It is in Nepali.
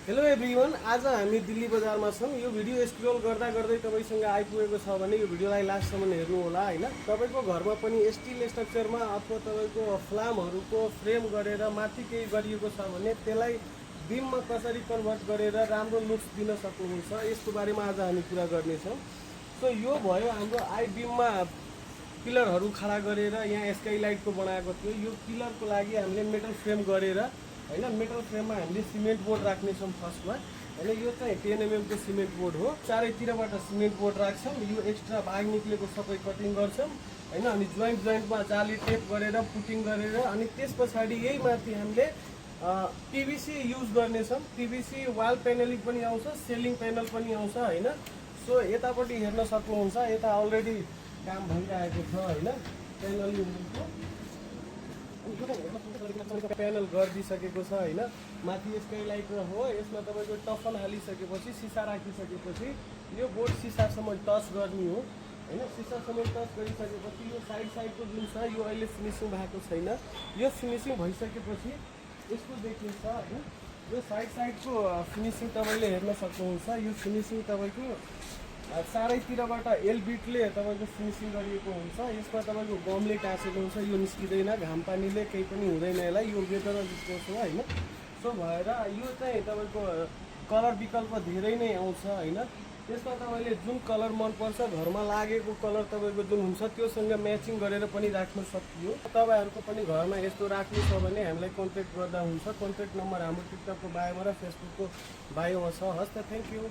हेलो एभ्रिवान, आज हामी दिल्ली बजारमा छौँ। यो भिडियो स्क्रोल गर्दा गर्दै तपाईँसँग आइपुगेको छ भने यो भिडियोलाई लास्टसम्म हेर्नु होला होइन। तपाईँको घरमा पनि स्टिल स्ट्रक्चरमा अथवा तपाईँको फ्लामहरूको फ्रेम गरेर माथि केही गरिएको छ भने त्यसलाई बिममा कसरी कन्भर्ट गरेर राम्रो लुक्स दिन सक्नुहुन्छ, यसको बारेमा आज हामी कुरा गर्नेछौँ। सो यो भयो हाम्रो आई बिममा पिलरहरू खडा गरेर यहाँ स्काइलाइटको बनाएको थियो। यो पिलरको लागि हामीले मेटल फ्रेम गरेर होइन, मेटल फ्रेममा हामीले सिमेन्ट बोर्ड राख्नेछौँ फर्स्टमा होइन। यो चाहिँ 10 mm को सिमेन्ट बोर्ड हो। चारैतिरबाट सिमेन्ट बोर्ड राख्छौँ। यो एक्स्ट्रा भाग निक्लेको सबै कटिङ गर्छौँ होइन। अनि जोइन्टमा जाली टेप गरेर पुटिङ गरेर अनि त्यस पछाडि यही माथि हामीले पिभिसी युज गर्नेछौँ। पिभिसी वाल पेनलिङ पनि आउँछ, सेलिङ पेनल पनि आउँछ होइन। सो यतापट्टि हेर्न सक्नुहुन्छ, यता अलरेडी काम भइरहेको छ होइन। पेनलिङको प्यानल गरिदिइसकेको छ होइन। माथि स्काइलाइट हो, यसमा तपाईँको टफन हालिसकेपछि सिसा राखिसकेपछि यो बोर्ड सिसासम्म टच गर्ने हो होइन। सिसासम्म टच गरिसकेपछि यो साइडको जुन छ यो अहिले फिनिसिङ भएको छैन। यो फिनिसिङ भइसकेपछि यसको देखिन्छ होइन। यो साइडको फिनिसिङ तपाईँले हेर्न सक्नुहुन्छ। यो फिनिसिङ तपाईँको चारैतिरबाट एलबिटले तपाईँको फिनिसिङ गरिएको हुन्छ। यसमा तपाईँको गमले टाँसेको हुन्छ, यो निस्किँदैन, घाम पानीले केही पनि हुँदैन यसलाई, यो बेटर जस्तो छ होइन। सो भएर यो चाहिँ तपाईँको कलर विकल्प धेरै नै आउँछ होइन। त्यसमा तपाईँले जुन कलर मनपर्छ, घरमा लागेको कलर तपाईँको जुन हुन्छ त्योसँग म्याचिङ गरेर पनि राख्न सकियो। तपाईँहरूको पनि घरमा यस्तो राख्नु छ भने हामीलाई कन्ट्याक्ट गर्दा हुन्छ। कन्ट्याक्ट नम्बर हाम्रो टिकटकको बायोमा र फेसबुकको बायोमा छ। हस् त, थ्याङ्क यू।